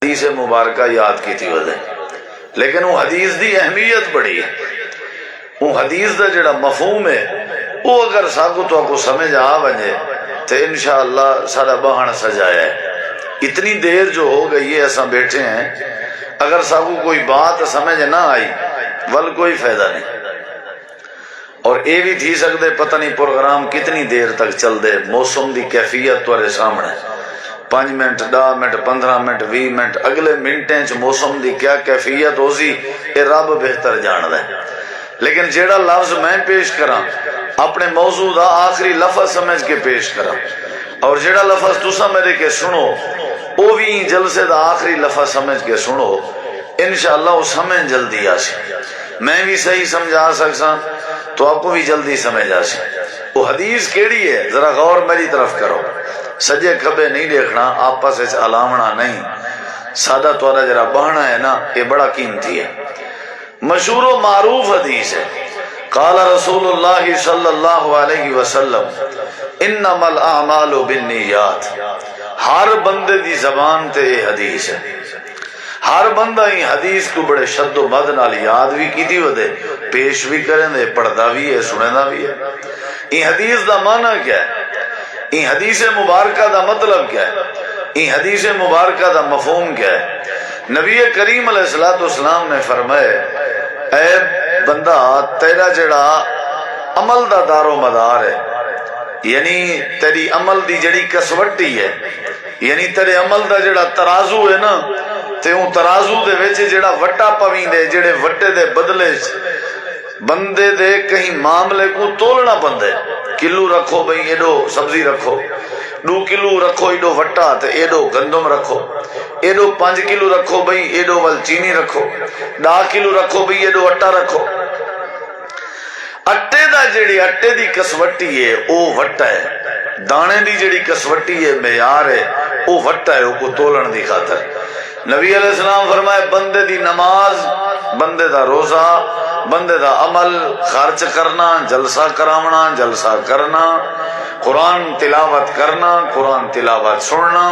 حدیث مبارکہ یاد کی تھی وجہ، لیکن وہ حدیث دی اہمیت بڑی ہے، وہ حدیث دا جڑا مفہوم ہے وہ اگر ساکو تو آپ کو سمجھ آ بجے تو انشاءاللہ سارا بہان سجایا ہے۔ اتنی دیر جو ہو گئی ہے ایسا بیٹھے ہیں، اگر ساکو کوئی بات سمجھ نہ آئی ول کوئی فائدہ نہیں، اور اے بھی تھی سکتے پتہ نہیں پروگرام کتنی دیر تک چل دے، موسم دی کیفیت تورے سامنے 5 منٹ 10 منٹ 15 منٹ 20 منٹ اگلے منٹیں چ موسم دی کیا کیفیت ہو سی اے رب بہتر جان دے، لیکن جیڑا لفظ میں پیش کراں اپنے موضوع دا آخری لفظ سمجھ کے پیش کراں، اور جیڑا لفظ تسا میرے کے سنو وہ بھی جلسے دا آخری لفظ سمجھ کے سنو، انشاءاللہ وہ سمجھ جلدی آسی، میں بھی صحیح سمجھا سکساں تو آپ کو بھی جلدی سمجھ آسی۔ وہ حدیث کیڑی ہے ذرا غور میری طرف کرو، سجے کھبے نہیں دیکھنا، آپس وچ علامنا نہیں، سادہ توڑا جرا بہنا ہے نا، یہ بڑا قیمتی ہے۔ مشہور و معروف حدیث ہے، قال رسول اللہ صلی اللہ علیہ وسلم انما الاعمال بالنیات، ہر بندے دی زبان تے یہ حدیث ہے، ہر بندہ ہی حدیث کو بڑے شد و مد نال یاد بھی کی تھی ودے، پیش بھی کریں دے، پڑھدا بھی ہے، سننا بھی ہے۔ یہ حدیث دا معنی کیا ہے؟ یہ حدیث مبارکہ دا مطلب کیا ہے؟ یہ حدیث مبارکہ دا مفہوم کیا ہے؟ نبی کریم علیہ السلام نے فرمائے اے بندہ تیرا جڑا عمل دا دار و مدار ہے، یعنی تیری عمل دی جڑی کسوٹی ہے، یعنی تیرے عمل دا جڑا ترازو ہے نا، تے اون ترازو دے وچ جڑا وٹا پویں دے، جڑے وٹے دے بدلے بندے دے کہیں معاملے کو تولنا بندے، کلو رکھو بھئی ایڈو سبزی رکھو، 2 کلو رکھو ایڈو وٹا تے ایڈو گندم رکھو، ایڈو 5 کلو رکھو بھئی ایڈو ول چینی رکھو، 10 کلو رکھو بھئی ایڈو اٹا رکھو۔ اٹے دا جڑی اٹے دی کسوٹی ہے او وٹا ہے، دانے دی جڑی کسوٹی ہے معیار ہے او وٹا ہے، او کو تولن دی خاطر۔ نبی علیہ السلام فرمائے بندے دی نماز، بندے دا روزہ، بندے دا عمل، خرچ کرنا، جلسہ کراونا، جلسہ کرنا، قرآن تلاوت کرنا، قرآن تلاوت سننا،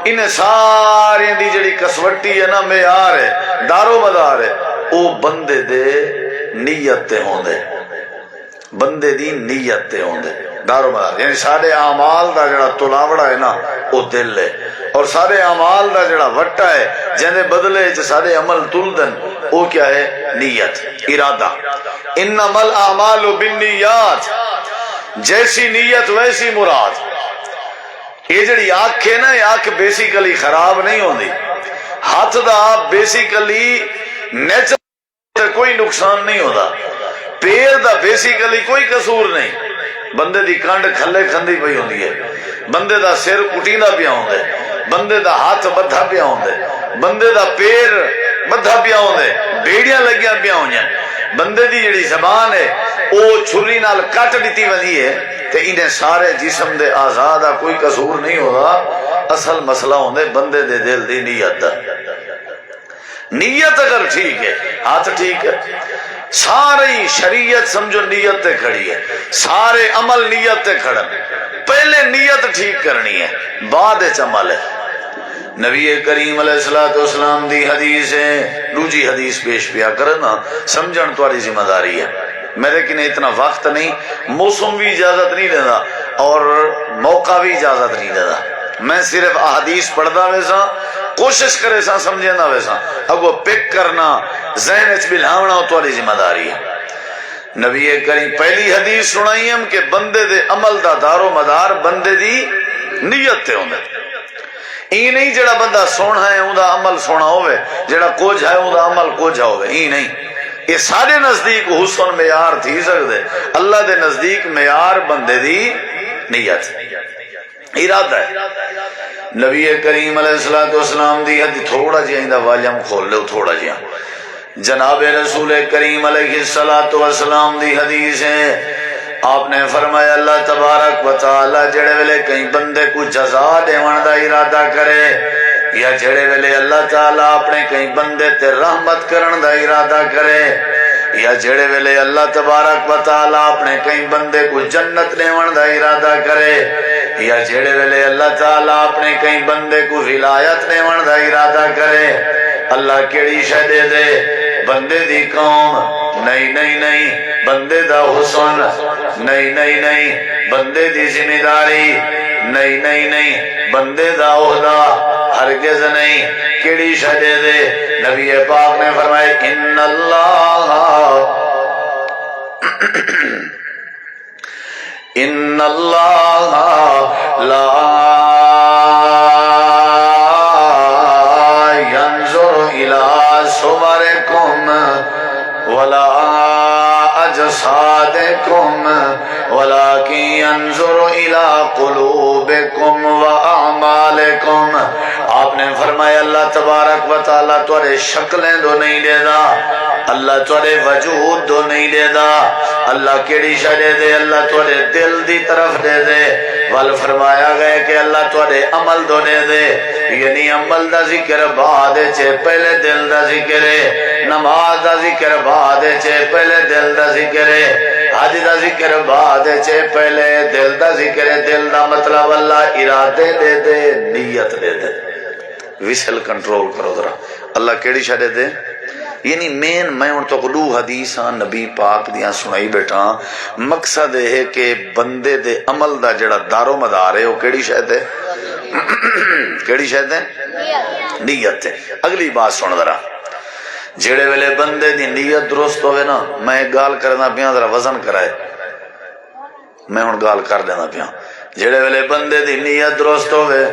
انہیں سارے دی جڑی کسوٹی ہے نا معیار ہے، دارو مدار ہے، او بندے دے نیت تے ہوندے، بندے دی نیت تے ہوندے، دارو مدار، یعنی سارے اعمال دا جڑا تلاوڑا ہے نا او دل ہے، اور سارے اعمال دا جڑا وٹا ہے جنے بدلے چ سارے عمل تلدن او کیا ہے؟ نیت، ارادہ۔ انما الاعمال بالنیات، جیسی نیت ویسی مراد۔ یہ جڑی آنکھ ہے نا، یہ آنکھ بیسیکلی خراب نہیں ہوندی، ہاتھ دا بیسیکلی نیچر کوئی نقصان نہیں ہوتا، پیر دا بیسیکلی کوئی قصور نہیں، بندے دی کانڈ کھلے کھندی پئی ہوندی ہے، بندے دا سر کٹیندا پیا ہوندا ہے، بندے دا ہاتھ بدھا پیا ہوندا ہے، بندے دا پیر بدھا پیا ہوندا ہے، بیڑیاں لگیاں پیا ہویاں، بندے دی جڑی زبان ہے او چھری نال کٹ دتی وندی ہے، تے انہیں سارے جسم دے اعضاء دا کوئی قصور نہیں ہوتا، اصل مسئلہ ہوندا بندے دے دل دی نیت دا۔ نیت اگر ٹھیک ہے ہاتھ ٹھیک ہے، ساری شریعت سمجھو نیت تے کھڑی ہے، سارے عمل نیت تے کھڑن، پہلے نیت ٹھیک کرنی ہے بعد عمل ہے۔ نبی کریم علیہ السلام دی حدیث ہے، دوجی حدیث پیش پیا کرنا، سمجھن تمہاری ذمہ داری ہے، میرے کنے اتنا وقت نہیں، موسم بھی اجازت نہیں دینا اور موقع بھی اجازت نہیں دینا، میں صرف احادیث پڑھدا ویسا، کوشش کرے سا سمجھنا ویسا، اگو پک کرنا ذہن وچ بلاونا تمہاری ذمہ داری ہے۔ نبی کریم پہلی حدیث سنائی ہم کہ بندے دے عمل دا دارو مدار بندے دی نیت تے ہوندا، این نہیں جڑا بندہ سونا ہے اوندا عمل سونا ہوئے، جڑا کچھ ہے اوندا عمل کچھ ہوئے، این نہیں، یہ سارے نزدیک حسن معیار تھی سکتے، اللہ دے نزدیک معیار بندے دی نیت ارادہ ہے۔ نبی کریم علیہ السلام دی حدیث تھوڑا جہاں اندہ والیم کھول لو، تھوڑا جہاں جناب رسول کریم علیہ السلام دی حدیث ہے، آپ نے فرمایا اللہ تبارک و تعالی جڑے ویلے کئی بندے کو جزا دیون دا ارادہ کرے، یا جڑے ویلے اللہ تعالی اپنے کئی بندے تے رحمت کرن دا ارادہ کرے، یا جڑے ویلے اللہ تبارک و تعالی اپنے کئی بندے کو جنت دیون دا ارادہ کرے، یا جیڑے ویلے اللہ تعالیٰ اپنے کئی بندے کو ولایت دیون دا ارادہ کرے اللہ کیڑی شے دے دے بندے دی قوم نہیں نہیں نہیں بندے دا حسن نہیں نہیں نہیں بندے دی ذمہ داری نہیں نہیں نہیں بندے دا عہدہ ہرگز نہیں کیڑی شے دے دے نبی پاک نے فرمایا ان اللہ ان اللہ لا ينظر الى صوركم ولا اجسادكم ولكن ينظر الى قلوبكم واعمالكم آپ نے فرمایا اللہ تبارک و تعالیٰ تورے شکلیں دو نہیں دے دا اللہ تورے وجود دو نہیں دے دا اللہ کیڑی شے دے دے اللہ تورے دل دی طرف دے دے ول فرمایا گئے کہ اللہ تورے عمل دو دے دے یعنی عمل دا ذکر بعد چے پہلے دل دا ذکر ہے نماز دا ذکر بعد چے پہلے دل دا ذکر ہے حج دا ذکر بعد چے پہلے دل دا ذکر ہے دل دا مطلب اللہ ارادے دے دے نیت دے دے ویسل کنٹرول کرو ذرا اللہ کیڑی شے دے دے یعنی مین میں ان تو دو حدیثاں نبی پاک دیاں سنائی بیٹھا مقصد ہے کہ بندے دے عمل دا جڑا دار و مدار ہے وہ کیڑی شے دے کیڑی شے دے نیت ہے اگلی بات سن ذرا جڑے ویلے بندے دی نیت درست ہوئے نا میں ایک گال کرنا پیا ذرا وزن کرائے میں ہن گال کر دینا پیا جڑے ویلے بندے دی نیت درست ہوئے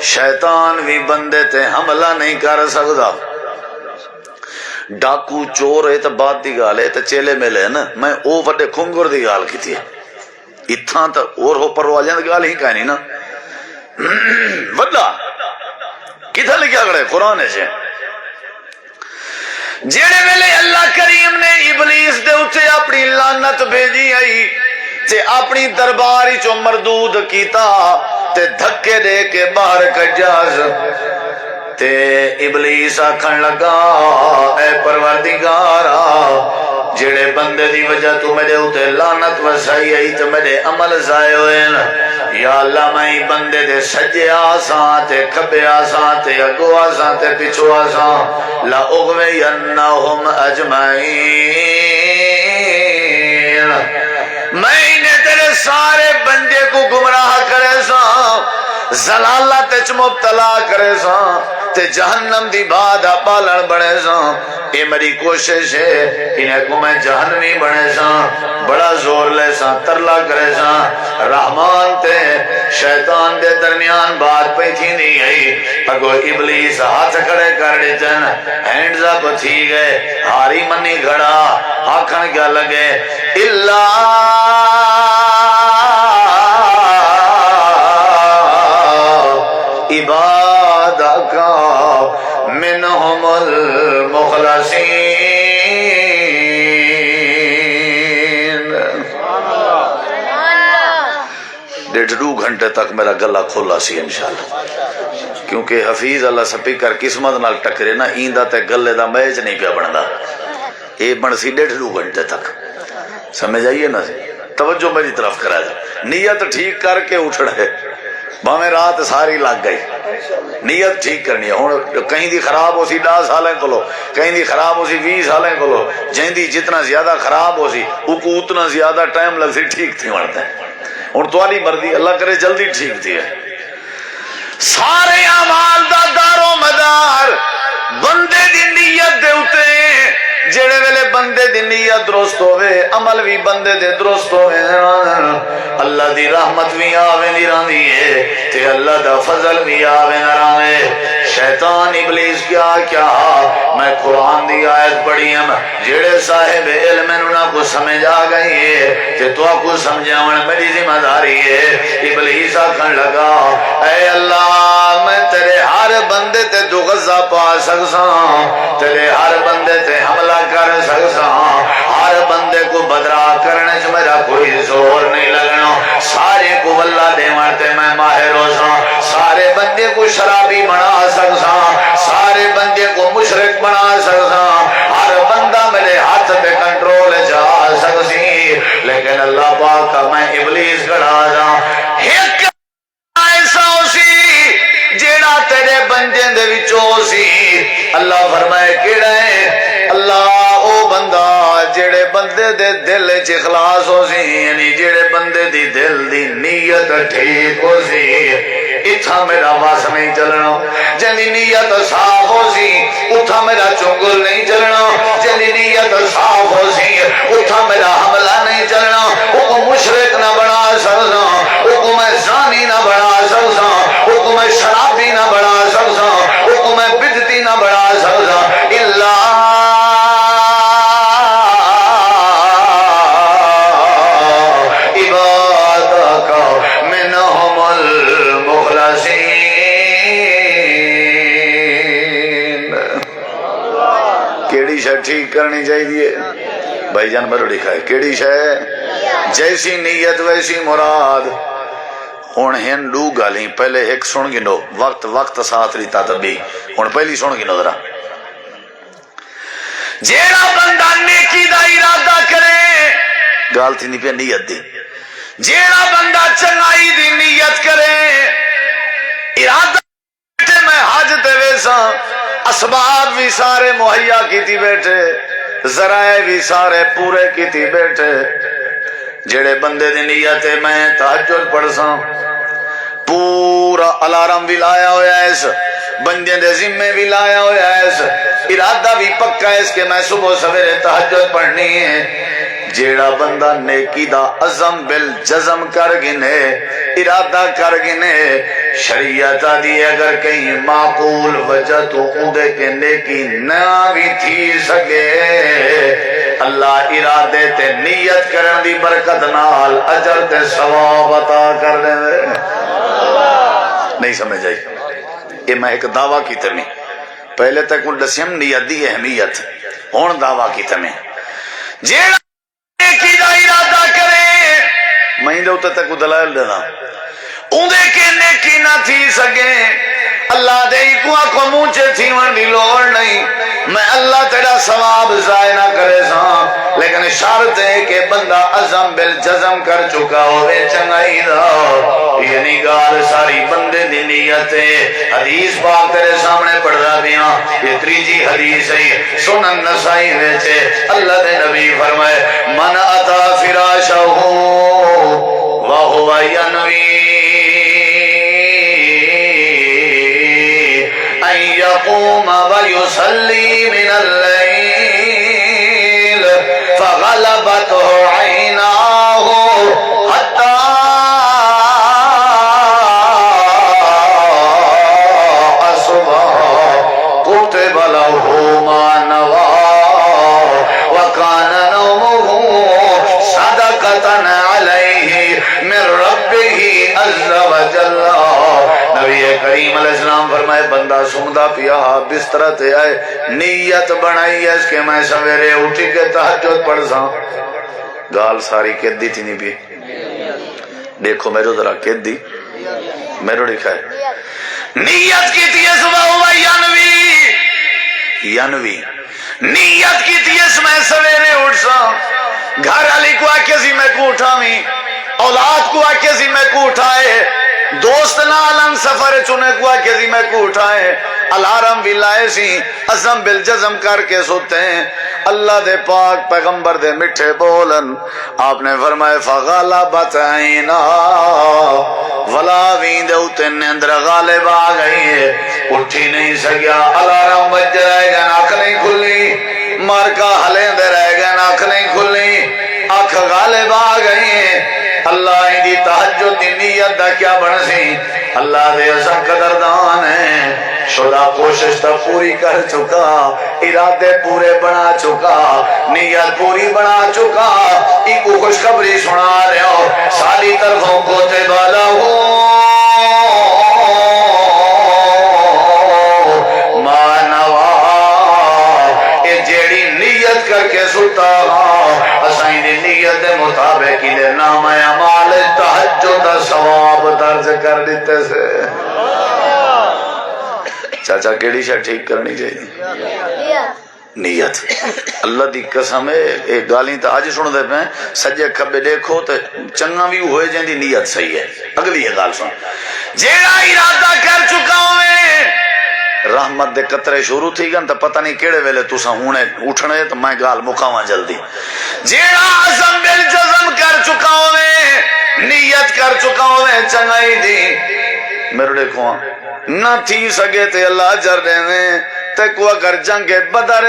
شیطان بھی بندے تے حملہ نہیں کر سکدا ڈاکو چور ہے تو بات دی گال ہے تو چیلے ملے ہے نا میں او وڈے کھنگر دی گال کی تھی اتھاں تا اور ہو پروالیاں دی گال ہی کہنی نا وڈا کتھا لکھیا گڑے قرآن ہے جیڑے ویلے اللہ کریم نے ابلیس دے اتے اپنی لعنت بھیجی آئی تے اپنی درباری چو مردود کیتا تے دھکے دے کے باہر کجاز تے ابلیس آکھن لگا اے پروردگارا جڑے بندے دی وجہ تو میرے اتے لعنت وسائی آئی تے میرے عمل ضائع ہوئے نا یا اللہ میں بندے دے سجے آسان تے کھبے آسان تے اگو آسان تے پچھو آسان لا اغوینہم اجمعین میں انہیں تیرے سارے بندے کو گمراہ کرے ساں زلالت چ مبتلا کرے ساں تے جہنم دی بادہ پالن بڑے ساں اے میری کوشش ہے انہیں کو میں جہنمی بڑے ساں بڑا زور لے ساں ترلا کرے ساں رحمان تے شیطان دے درمیان بات پہ تھی نہیں گئی اگو ابلیس ہاتھ کھڑے کر دیتن ہینڈز اپ تھی گئے ہاری منی گھڑا آکھن کیا لگے عبادک منہم المخلصین ڈیڑھ دو گھنٹے تک میرا گلہ کھولا سی انشاءاللہ کیونکہ حفیظ اللہ سپیکر قسمت نال ٹکرے نا ایندہ تے گلے دا میچ نہیں پیا بندا یہ بن سی ڈیڑھ دو گھنٹے تک سمجھ آئیے نا توجہ میری طرف کرا جائے نیت ٹھیک کر کے اٹھ رہے باہیں رات ساری لگ گئی نیت ٹھیک کرنی ہے ہوں کہیں دی خراب ہو سی 10 سالیں کلو کہیں دی خراب ہو سی 20 سالیں کلو جہیں دی جتنا زیادہ خراب ہو سی اکو اتنا زیادہ ٹائم لگ سی ٹھیک تھی مرتے ہیں ہوں توالی مرضی اللہ کرے جلدی ٹھیک تھی ہے سارے اعمال دا دار و مدار بندے دی نیت دے اتے جڑے ویلے بندے دی نیت درست ہوئے عمل بھی بندے دے درست ہوئے اللہ دی رحمت بھی آوے نہیں راندی ہے تے اللہ دا فضل بھی آوے نہ راندے شیطان ابلیس کیا کیا میں قرآن دی آیت پڑھی ہم جڑے صاحب علم انہوں کو سمجھ آ گئی ہے تے تو کو سمجھاون میری ذمہ داری ہے ابلیس آکھن لگا اے اللہ میں تیرے ہر بندے تے دو غزہ پا سکساں تیرے ہر بندے تے حملہ کر سکساں ہر بندے کو بدرا کرنے سے میرا کوئی زور نہیں لگنا سارے کو واللہ دے مرتے میں ماہر ہو ساں سارے بندے کو شرابی بنا سکساں سارے بندے کو مشرک بنا سکساں ہر بندہ میرے ہاتھ پہ کنٹرول جا سکسی لیکن اللہ پاک کا میں ابلیس کھڑا جا ایک اللہ فرمائے کیڑا ہے؟ اللہ او بندہ جڑے بندے دے دل چ اخلاص ہو سی، یعنی جڑے بندے دی دل دی نیت ٹھیک ہو سی، اتھا میرا واس نہیں چلنا، جنی نیت صاف ہو سی اتھا میرا چنگل نہیں چلنا، جنی نیت صاف ہو سی اتھا میرا حملہ نہیں چلنا، وہ مشرک نہ بنا سکتا، وہ میں زانی نہ بنا سکتا، وہ میں شرابی نہ بنا سکتا، وہ میں بدتی نہ بنا سکتا، اللہ ٹھیک کرنی چاہیے بھائی جان میں لکھا ہے کیڑی شے جیسی نیت ویسی مراد۔ ہن ہندو گالیں پہلے ایک سن گنو وقت ساتھ لیتا تبھی ہن پہلی سن گنو ذرا۔ جیڑا بندہ نیکی دا ارادہ کرے گال تھی نہیں پہ نیت دی، جیڑا بندہ چنگائی دی نیت کرے ارادہ میں حج تے ویسا اسباب بھی سارے مہیا کیتی بیٹھے، ذرائع بھی سارے پورے کیتی بیٹھے، جڑے بندے دی نیت ہے میں تہجد پڑھساں، پورا الارم بھی لایا ہویا ہے، اس بندے دے ذمے بھی لایا ہویا ہے، اس ارادہ بھی پکا ہے اس کے میں صبح سویرے تہجد پڑھنی ہے، جیڑا بندہ نیکی دا عزم بالجزم کر گنے ارادہ کر گنے شریعت دی اگر کہیں معقول وجہ تو اندے کے نیکی نہ بھی تھی سکے اللہ ارادے تے نیت کرن دی برکت نال اجر تے ثواب عطا کر دے۔ نہیں سمجھ آئی؟ یہ میں ایک دعویٰ کی تمہیں پہلے تک ان دسیم نیت دی اہمیت ہون دعویٰ کی تمہیں جیڑا نیکی دا ارادہ کرے میں دے ہوتا تک دلائل دینا اندے کے نیکی نہ تھی سکے اللہ دے کو مونچے تھی ورنی لوڑ نہیں میں اللہ تیرا ثواب ضائع نہ کرے ساں لیکن شرط ہے کہ بندہ عزم بالجزم کر چکا ہوئے چنگائی دا یعنی گال ساری بندے دی نیت ہے۔ حدیث پاک تیرے سامنے پڑھ رہا بھی ہاں یہ تریجی حدیث ہے سنن نسائی ویچے اللہ دے نبی فرمائے من اتا فراشہ وہو ینوی ان یقوم ویسلی من اللیل فغلبته عیناہ حتی اصبح کتب له ما نوى وکان نومه صدقة علیہ من ربه عز وجل۔ نبی کریم علیہ السلام فرمائے بندہ سمدہ پیا بسترہ تے آئے نیت بنائی ہے اس کے میں سویرے اٹھی کے تہجد پڑھ ساں گال ساری کہت دی تھی نہیں بھی دیکھو میرے ذرا کہت دی میرے لکھا ہے نیت کی تھی صبح ہوا ینوی نیت کی تھی اس میں سویرے اٹھ ساں گھر علی کو آکے سی میں کو اٹھاویں اولاد کو آکے سی میں کو اٹھائے دوست نالن سفر چنے کو آکے سی میں کو اٹھائے الارم بھی لائے سی عزم بالجزم کر کے سوتے ہیں اللہ دے پاک پیغمبر دے مٹھے بولن آپ نے فرمائے فغلبت عینا ولا ویندے اتے نیندر غالب آ گئی ہے اٹھی نہیں سکیا الارم بج رہے گا آنکھ نہیں کھلی مارکا ہلیں دے رہے گا آنکھ نہیں کھلی آنکھ غالب آ گئی ہے اللہ دی تہجد دی نیت دا کیا بنسی اللہ دے اصل قدردان ہے شدہ کوشش تا پوری کر چکا ارادے پورے بنا چکا نیت پوری بنا چکا ایک خوشخبری سنا رہے ہو ساری طرفوں کو تے بالا ہو مانوا اے جیڑی نیت کر کے سلطا اسائیں دی نیت دے مطابق ہی دے نام اعمال تہجد دا ثواب درج کر دیتے سے۔ چاچا کیڑی شاہ ٹھیک کرنی چاہیے نیت اللہ دی قسم ہے ایک گالیں تا آج سن دے پہ سجے کھبے دیکھو تے چنگا بھی ہوئے جن دی نیت صحیح ہے۔ اگلی یہ گال سن جیڑا ارادہ کر چکا ہوئے رحمت دے قطرے شروع تھی گن تو پتہ نہیں کیڑے ویلے تسا ہونے اٹھنے تو میں گال مکاواں جلدی جیڑا عزم بالجزم کر چکا ہوئے نیت کر چکا ہوئے چنگائی دی میرے دیکھو نہ تھی سگے تے اللہ جر دے میں تکو اگر جنگ بدر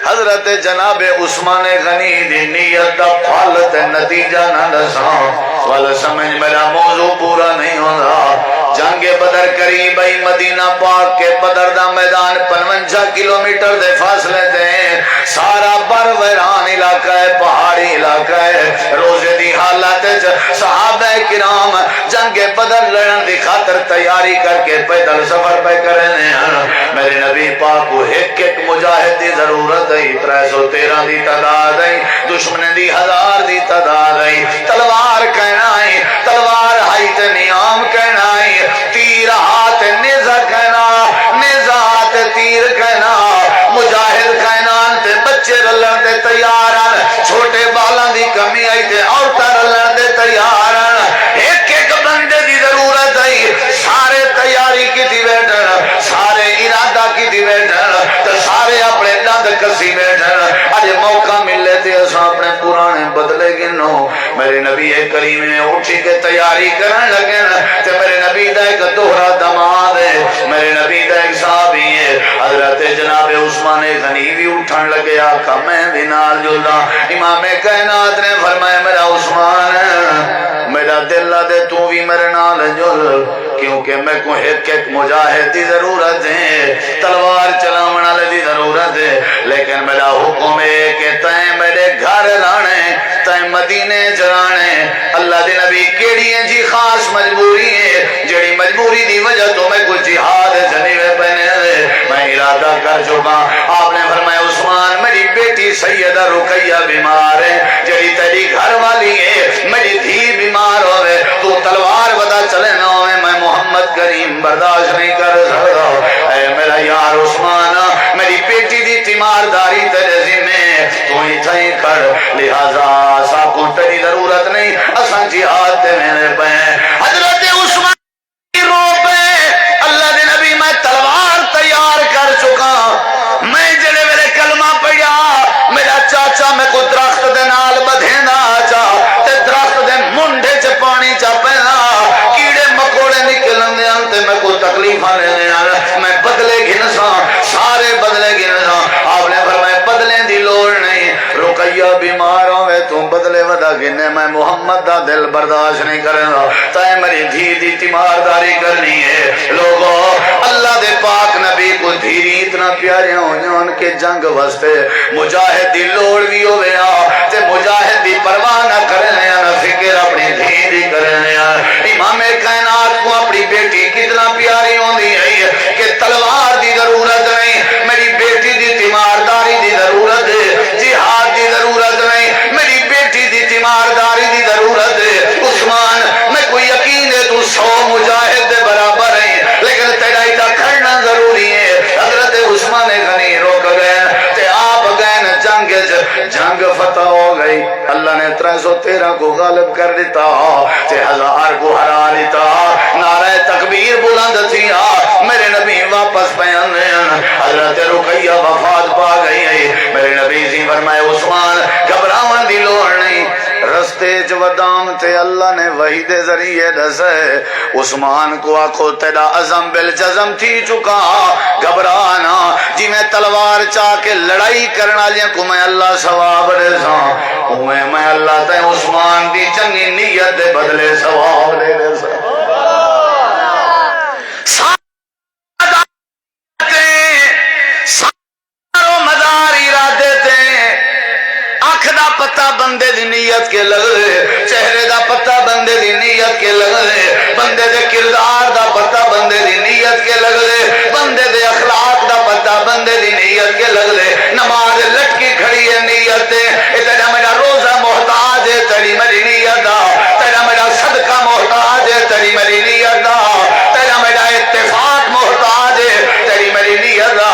حضرت جناب عثمان غنی دی نیت دا پھل تے نتیجہ نہ دساں والا سمجھ میرا موضوع پورا نہیں ہوگا جنگ بدر قریب آئی مدینہ پاک کے بدر دا میدان 55 کلومیٹر دے فاصلے دے سارا بر ویران علاقہ ہے پہاڑی علاقہ ہے روزے دی حالت صحابہ کرام جنگ بدر لڑن دی خاطر تیاری کر کے پیدل سفر پہ کرنے ہیں میرے نبی پاک کو ایک ایک مجاہد دی ضرورت ہے 313 دی تعداد ہے دشمن دی 1000 دی تعداد ہے تلوار کہنا ہے تلوار ہائی تے نیام کہنا ہے تیر ہاتھ نیزہ کہنا نیزہ ہاتھ تیر کہنا مجاہد کہنان تے بچے رلن تے تیاران چھوٹے بالاں دی کمی آئی تے عورتاں رلن تے تیاران ایک ایک بندے دی ضرورت ہے سارے تیاری کی تھی بیٹھن سارے ارادہ کی تھی بیٹھن تو سارے اپنے دند کسی بیٹھن اج موقع ملے تے اساں اپنے پرانے بدلے گنو میرے نبی کریم نے اٹھی کے تیاری کرن لگے تے میرے نبی دا ایک دوہرا دماد ہے میرے نبی دا ایک صحابی ہے حضرت جناب عثمان غنی بھی اٹھن لگے آقا میں بھی نال جلدا امام کائنات نے فرمایا میرا عثمان میرا دل دے تو بھی میرے نال جل کیونکہ میں کو ایک ایک مجاہد دی ضرورت ہے تلوار چلاون والے دی ضرورت ہے لیکن میرا حکم ہے کہ تیں میرے گھر رانے تیں مدینے جرانے اللہ دے نبی کیڑی ہے جی خاص مجبوری ہے جڑی مجبوری دی وجہ تو میں کوئی جہاد جنیوے پہنے میں ارادہ کر چکا آپ نے فرمایا عثمان میری بیٹی سیدہ رقیہ بیمار ہے جڑی تیری گھر والی ہے میری دھی بیمار ہوئے تو تلوار بدا چلے نہ ہوئے میں محمد کریم برداشت نہیں کر سکتا اے میرا یار عثمان میری بیٹی دی تیمارداری تیرے ذمہ تو ہی تھئی کھڑ لہذا سا کو تیری ضرورت نہیں اساں جہاد تے میں پہ حضرت عثمان رو پہ اللہ دے نبی میں تلوار تیار کر چکا میں جڑے میرے کلمہ پڑھیا میرا چاچا میں کو درخت دے نال بدھینا چا تے درخت دے منڈے چ پانی چا پہنا کیڑے مکوڑے نکلن دے تے میں کو تکلیف آنے میں بدلے گھنساں سارے بدلے گھنساں آپ نے فرمایا بدلے دی لوڑ نہیں رقیہ بیمار ہوئے تو بدلے ودا گنے میں محمد دا دل برداشت نہیں کرنا تائے میری دھی دی تیمارداری کرنی ہے لوگوں اللہ دے پاک نبی کو دھیری اتنا پیارے ہو جان کے جنگ وستے مجاہد دی لوڑ بھی ہوئے تے مجاہد دی پرواہ نہ کرنے نہ فکر اپنی دھی دی کرنے امام کائنات کو اپنی بیٹی کتنا پیاری ہوندی ہے کہ تلوار دی ضرورت نہیں میری بیٹی دی تیمارداری دی ضرورت ہے جہاد دی ضرورت نہیں میری بیٹی دی تیمارداری دی ضرورت ہے عثمان میں کوئی یقین ہے تو 100 مجاہد دے برابر ہے لیکن تیرا ایتا کھڑنا ضروری ہے حضرت عثمان غنی روک گئے تے آپ گئے جنگ فتح ہو گئی اللہ نے 313 کو غالب کر دیتا تے 1000 کو ہرا دیتا نعرہ تکبیر بلند تھی میرے نبی واپس پہن حضرت رقیہ وفات پا گئی میرے نبی سی فرمائے عثمان گھبراون دی لوڑ نہیں رستے جودام تے اللہ نے وحی دے ذریعے دسے عثمان کو آکھو تیرا عزم بالجزم تھی چکا گھبرانا جی میں تلوار چاہ کے لڑائی کرنا لیا کو میں اللہ ثواب دے ساں میں اللہ تے عثمان دی چنگی نیت دے بدلے ثواب دے ساں پتہ بندے دی نیت کے لگے چہرے دا پتہ بندے دی نیت کے لگے بندے دے کردار دا پتہ بندے دی نیت کے لگے بندے دے اخلاق دا پتہ بندے دی نیت کے لگے نماز لٹکی کھڑی ہے نیت دے تیرا میرا روزہ محتاج ہے تیری میری نیت دا تیرا میرا صدقہ محتاج ہے تیری میری نیت دا تیرا میرا اتفاق محتاج ہے تیری میری نیت دا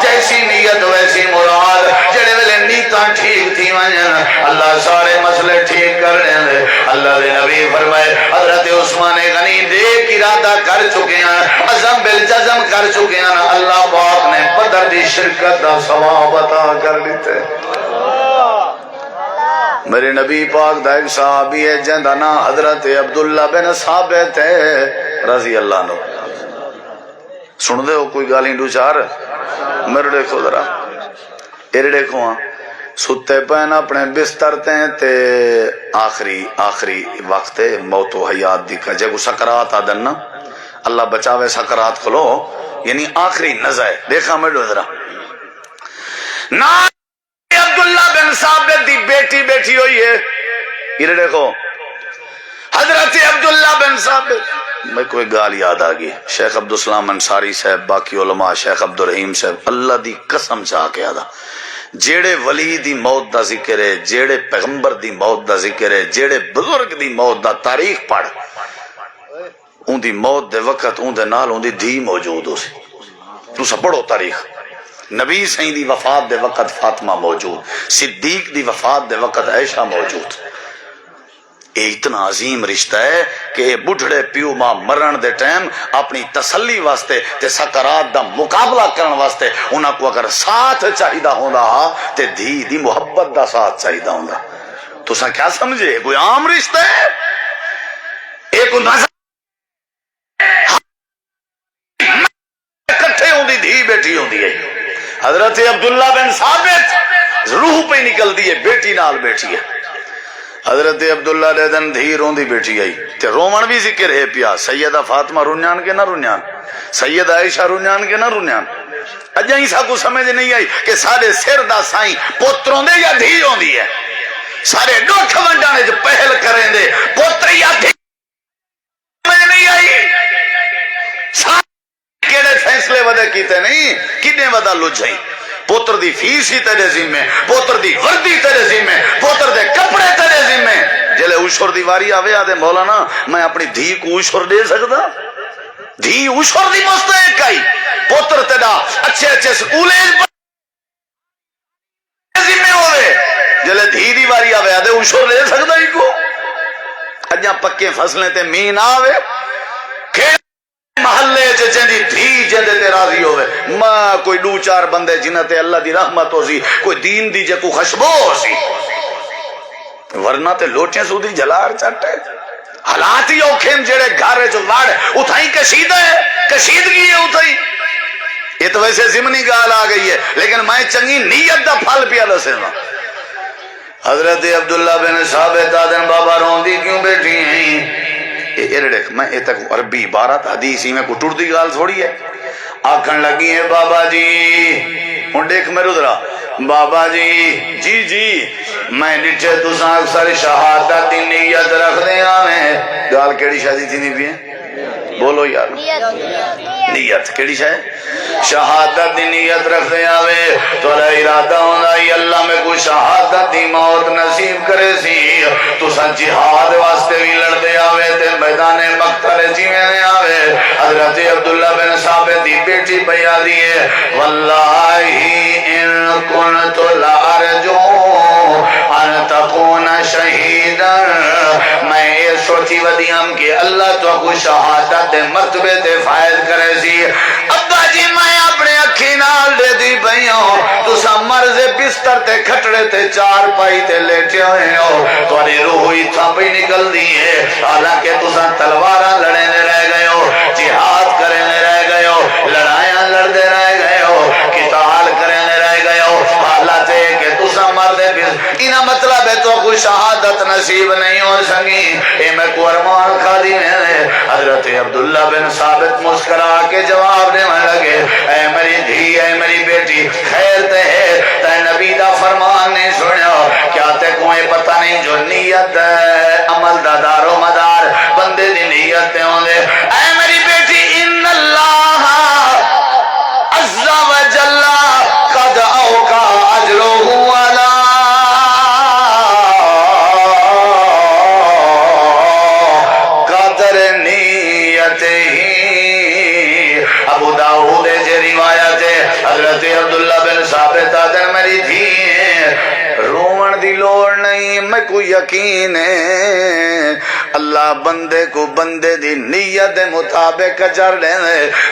جیسی نیت ویسی مراد جڑے ویلے نیتاں ٹھیک تھی تھی ونجن اللہ سارے مسئلے ٹھیک کر دیں اللہ دے نبی فرمائے حضرت عثمان غنی دیکھ ارادہ کر چکے ہیں عزم بالجزم کر چکے ہیں اللہ پاک نے بدر دی شرکت دا ثواب عطا کر دیتے میرے نبی پاک دا ایک صحابی ہے جن دا نام حضرت عبداللہ بن ثابت ہے رضی اللہ عنہ سن دے ہو کوئی گالیں دو چار میرے دیکھو ذرا ایرے دیکھو ہاں ستے پہن اپنے بستر تیں تے آخری وقت موت و حیات دی کا جے کو سکرات آدن نا اللہ بچاوے سکرات کھلو یعنی آخری نظر دیکھا میرے ذرا نا عبداللہ بن ثابت دی بیٹی بیٹھی ہوئی ہے یہ دیکھو حضرت عبداللہ بن ثابت میں کوئی گال یاد آگئی شیخ عبدالسلام انصاری صاحب باقی علماء شیخ عبدالرحیم صاحب اللہ دی قسم چاہ کے آدھا جیڑے ولی دی موت دا ذکر ہے جیڑے پیغمبر دی موت دا ذکر ہے جیڑے بزرگ دی موت دا تاریخ پڑھ ان دی موت دے وقت ان دے نال ان دی دھی موجود ہو سی تو سا پڑھو تاریخ نبی سائیں دی وفات دے وقت فاطمہ موجود صدیق دی وفات دے وقت عائشہ موجود یہ اتنا عظیم رشتہ ہے کہ بڑھڑے پیو ماں مرن دے ٹائم اپنی تسلی واسطے تے سکرات دا مقابلہ کرن واسطے انہاں کو اگر ساتھ چاہیدہ ہوندا تے دھی دی محبت دا ساتھ چاہیدہ ہوندا تو سا کیا سمجھے کوئی عام رشتہ ہے ایک نظر کٹھے ہوندی دھی بیٹھی ہوندی ہے حضرت عبداللہ بن ثابت روح پہ نکل دی ہے بیٹی نال بیٹھی ہے حضرت عبداللہ دے دن دھی روندی بیٹھی آئی تے رومن بھی ذکر ہے پیا سیدہ فاطمہ رونیان کے نہ رونیان سیدہ عائشہ رونیان کے نہ رونیان اجا ہی سا کو سمجھ نہیں آئی کہ سارے سر دا سائیں پوتروں دے یا دھی ہوندی ہے سارے ڈوکھ ونڈانے جو پہل کریں دے پوتر یا دھی سمجھ نہیں آئی سارے کیڑے فیصلے ودے کیتے نہیں کنے ودا لجھائیں پوتر دی فیس ہی تیرے ذمہ پوتر دی وردی تیرے ذمہ پوتر دے کپڑے تیرے ذمہ جلے اوشور دی واری آوے آدھے مولانا میں اپنی دھی کو اوشور دے سکتا دھی اوشور دی مستحق آئی پوتر تیرا اچھے سکولے ذمہ ہوئے جلے دھی دی واری آوے آدھے اوشور دے سکتا ہی کو اجاں پکے فصلیں تے مین آوے محلے جندی دھی جندے تے راضی ہوئے ماں کوئی دو چار بندے جنہ تے اللہ دی رحمت ہو سی کوئی دین دی جے کو خشبو ہو سی ورنہ تے لوٹیں سودی جلار چاٹے حالات ہی اوکھیں جڑے گھارے جو واڑ اتھائی کشیدہ ہے کشیدگی ہے اتھائی یہ تو ویسے ضمنی گال آ گئی ہے لیکن میں چنگی نیت دا پھل پیا دسے نا حضرت عبداللہ بن ثابت آدن بابا روندی کیوں بیٹھی ہیں یہ دیکھ میں یہ تک عربی عبارت حدیثی میں کو ٹوٹتی گال تھوڑی ہے آکھن لگی ہے بابا جی ہن دیکھ میرے ذرا بابا جی میں ڈٹھے تو سان اکثر شہادت دی نیت رکھ دے آویں گال کیڑی شادی تھی نہیں بھی ہے بولو یار نیت کیڑی شاید شہادت دی نیت رکھ دے آوے تو ارادہ ہونا اللہ میں کوئی شہادت دی موت نصیب کرے سی تو سن جہاد واسطے بھی لڑ دے آوے تے میدان مقتل جیویں آوے حضرت عبداللہ بن ثابت دی بیٹی بیا دیئے واللہ ان کنت لارجو ان تکون شہیدا میں یہ سوچی ودیم کہ اللہ تو کوئی شہادت دے مرتبے تے فائد کرے سی ابا جی میں اپنے اکھی نال دے دی پئیوں تو سا مرض بستر تے کھٹڑے تے چار پائی تے لیٹے ہوئے ہو تھوڑی روح ہی تھا پہ نکل دی ہے حالانکہ تو سا تلواراں لڑنے رہ گئے ہو جہاد کرنے رہ گئے ہو لڑائیاں لڑتے رہ گئے ہو قتال کرنے رہ گئے ہو حالت ہے کہ تو سا مرد انہا مطلب ہے تو کوئی شہادت نصیب نہیں ہو سکی اے میں کو ارمان کھا دی میں نے حضرت عبداللہ بن ثابت مسکرا کے جواب دے میں لگے اے میری دھی اے میری بیٹی خیر تے ہے تے نبی دا فرمان نہیں سنیا کیا تے کوئی پتہ نہیں جو نیت عمل دا دار و مدار بندے دی نیت تے ہوں دے اے میری بیٹی ان اللہ عز و جل قد اوقا اجرہ علی ابو داؤد جو روایت ہے حضرت عبداللہ بن ثابت آدن میری تھی رومن دی لوڑ نہیں میں کو یقین ہے اللہ بندے کو بندے دی نیت مطابق اجر دے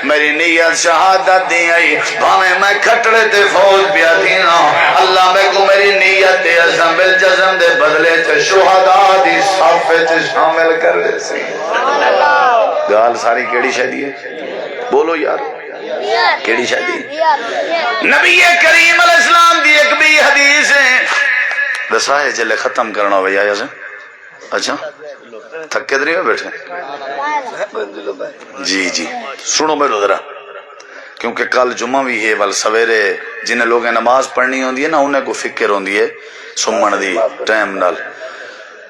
میری نیت شہادت دی آئی بھامیں میں کھٹڑے تے فوج پیا تھی نا اللہ میں کو میری نیت تے عزم بالجزم دے بدلے تے شہداء دی صفے تے شامل کر دے سی گال ساری کیڑی شہدی ہے بولو یار کیڑی شہدی نبی کریم علیہ السلام دی ایک بھی حدیث ہے دسا ہے جلے ختم کرنا ہوئے یا سے اچھا تھکے دری میں بیٹھے جی جی سنو میرے ذرا کیونکہ کل جمعہ بھی ہے ول سویرے جنہیں لوگیں نماز پڑھنی ہوندی ہے نا انہیں کو فکر ہوندی ہے سمن دی ٹائم نال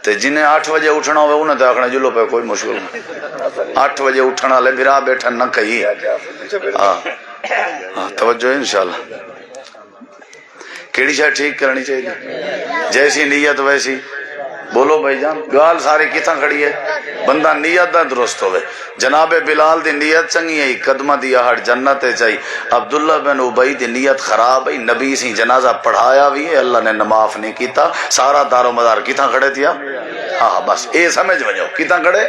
تے جنہیں 8 بجے اٹھنا ہوئے انہیں تے آکھنا جلو پہ کوئی مشکل نہیں 8 بجے اٹھنا لے بھرا بیٹھا نہ کہی توجہ ہے انشاءاللہ کیڑی شاید ٹھیک کرنی چاہیے جیسی نیت ویسی بولو بھائی جان گال ساری کتھاں کھڑی ہے بندہ نیت دا درست ہوئے جناب بلال دی نیت چنگی ہے قدمہ دی آہٹ جنت چاہی عبداللہ بن ابی دی نیت خراب ہے نبی سی جنازہ پڑھایا بھی ہے اللہ نے نماف نہیں کیتا سارا دار و مدار کتھاں کھڑے تھیا ہاں بس اے سمجھ وجو کتھاں کھڑے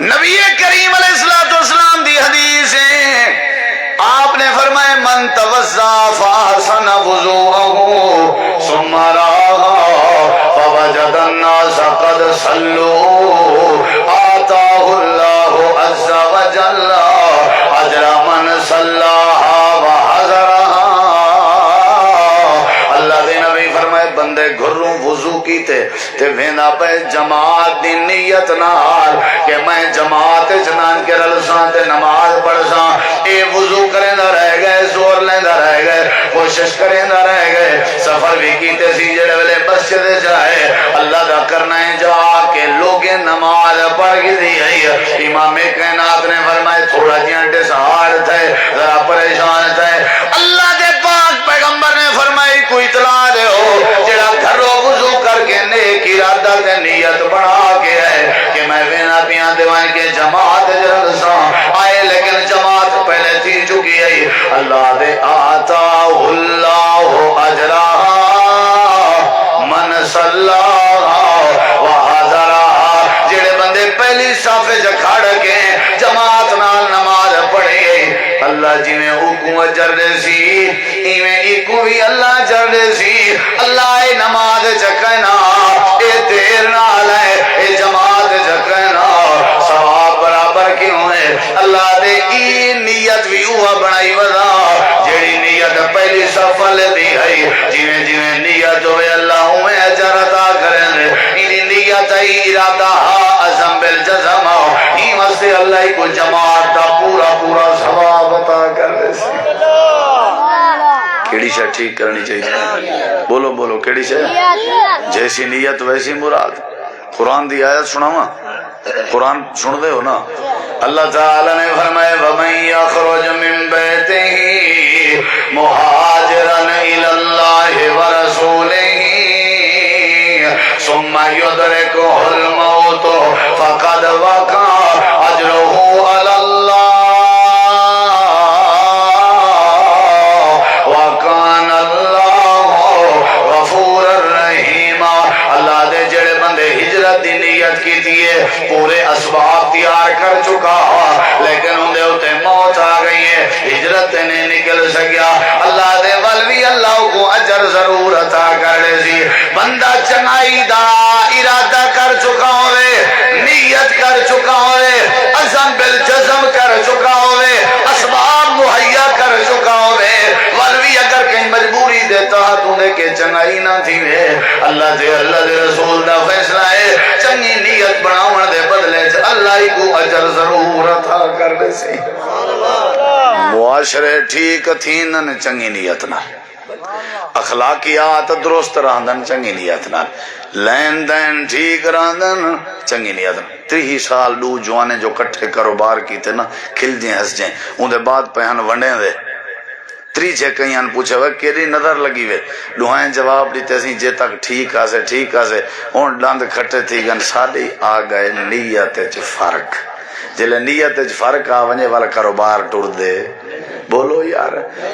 نبی کریم علیہ السلام دی حدیث ہے آپ نے فرمائے من توضا فاحسن وضوءه ثم راى فوجد الناس قد صلوا آتاه الله عز وجل اجر من صلاها وحضرها اللہ دے نبی فرمائے بندے گھروں وضو کیتے تے وینا پہ جماعت دی نیت نال کہ میں جماعت جنان کے رلساں تے نماز پڑھساں اے وضو کریں دا رہ گئے زور لیں دا رہ گئے کوشش کریں دا رہ گئے سفر بھی کیتے سی جڑے ویلے مسجد جائے اللہ دا کرنا ہے جا کے لوگیں نماز پڑھ کے دی ہے امام کائنات نے فرمائے تھوڑا جیانٹے سہار تھے ذرا پریشان تھے اللہ دے پاک پیغمبر نے فرمائی کوئی اطلاع دے ہو جڑا گھروں وضو کر کے نیک ارادہ تے نیت بنا کے ہے کہ میں وینا پیاں دیوائیں کے جماعت جلساں آئے لیکن جماعت پہلے تھی چکی ہے اللہ دے آتا اللہ اجرہا من صلاحا وحضرہا جڑے بندے پہلی صافے جکھاڑ کے جماعت نال نماز پڑھے اللہ جی میں اوکو اجر دے سی ایویں ایکو بھی اللہ اجر دے سی اللہ اے نماز چکنا اے دیر نال ہے اے جماعت چکنا ثواب برابر کیوں ہے اللہ دے ای نیت بھی ہوا بنائی ودا جیڑی نیت پہلی سفل دی ہے جیویں جیویں نیت ہوئے اللہ ہوئے اجر عطا کریں انہی نیت ای ارادہ عزم بالجزم ہی واسطے اللہ کو جماعت دا پورا پورا ثواب عطا کر دے سی کیڑی شے ٹھیک کرنی چاہیے بولو بولو کیڑی شے جیسی نیت ویسی مراد قرآن دی آیت سناواں قرآن سن دے ہو نا اللہ تعالی نے فرمائے وَمَن يَخْرُجْ مِن بَيْتِهِ مُهَاجِرًا إِلَى اللَّهِ وَرَسُولِهِ ثُمَّ يُدْرِكُهُ الْمَوْتُ فَقَدْ وَقَعَ أَجْرُهُ عَلَى اللَّهِ وَكَانَ اللَّهُ غَفُورًا رَحِيمًا اللہ دے جڑے بندے ہجرت دی نیت کی دیئے پورے اسباب تیار کر چکا لیکن ان دے ہوتے موت آ گئی ہے ہجرت نے نکل سکیا اللہ دے والوی اللہ کو اجر ضرور عطا کر دے سی بندہ چنائی دا ارادہ کر چکا ہوئے نیت کر چکا ہوئے عزم بالجزم کر چکا ہوئے اسباب مہیا کر چکا ہوئے والوی اگر کہیں مجبوری دیتا تو دے کہ چنائی نہ تھی وے اللہ دے رسول دا فیصلہ ہے چنگی نیت بناون دے بدلے اللہ کو اجر ضرور عطا کر دے سی معاشرے ٹھیک تھینن چنگی نیت نہ اخلاقیات درست رہندن چنگی نیت نہ لین دین ٹھیک رہندن چنگی نیت نہ 30 سال دو جوانے جو کٹھے کاروبار کیتے نا کھل جائیں ہس جائیں ان دے بعد پہن ونڈیں دے 3 چھے کہیں پوچھے وہ کیری نظر لگی وے دوہائیں جواب دیتے سی جے تک ٹھیک آسے ان ڈاند کھٹے تھی گن ساڑی آ گئے نیت چ فرق جلے نیت چ فرق آ ونجے والا کاروبار ٹور دے بولو یار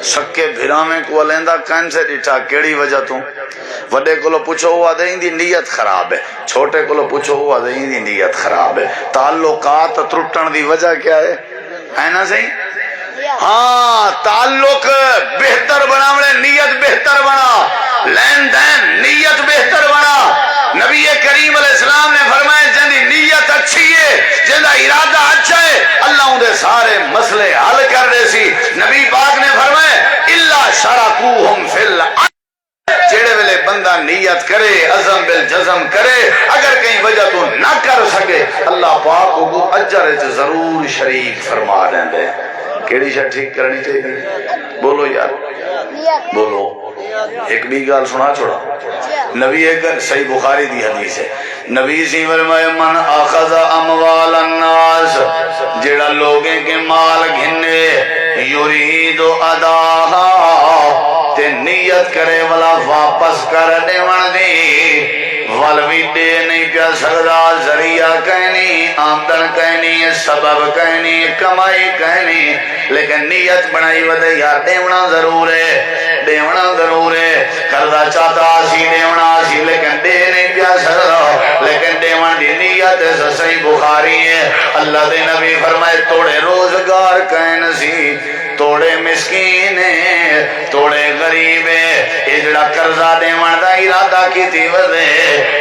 سکے بھراویں کو لیندا کین سے ڈٹھا کیڑی وجہ تو وڈے کو پوچھو ہوا دے دی نیت خراب ہے چھوٹے کو پوچھو ہوا دے دی نیت خراب ہے تعلقات ٹوٹن دی وجہ کیا ہے نا صحیح ہاں تعلق بہتر بناونے نیت بہتر بنا لین دین نیت بہتر بنا نبی کریم علیہ السلام نے فرمایا جندی نیت اچھی ہے جندہ ارادہ اچھا ہے اللہ ان دے سارے مسئلے حل کر دے سی نبی پاک نے فرمایا الا شرکوہم فی الامر جیڑے ویلے بندہ نیت کرے عزم بالجزم کرے اگر کہیں وجہ تو نہ کر سکے اللہ پاک کو اجر ضرور شریک فرما دیں دے کیڑی شاید ٹھیک کرنی چاہیے بولو یار بولو ایک بھی گال سنا چھوڑا نبی ایک صحیح بخاری دی حدیث ہے نبی سی فرمایا من اخذ اموال الناس جیڑا لوگیں کے مال گھنے یرید اداہا تے نیت کرے والا واپس کر دے ون دی والوی دے نہیں پیا سکدا ذریعہ کہنی آمدن کہنی سبب کہنی کمائی کہنی لیکن نیت بنائی ودے یار دیونا ضرور ہے قرضہ چاہتا سی دیونا سی لیکن دے نہیں پیا سکدا لیکن دیوان دی نیت صحیح بخاری ہے اللہ دے نبی فرمائے توڑے روزگار کہن سی توڑے مسکین توڑے غریب یہ جڑا قرضہ دیوان دا ارادہ کی تھی ودے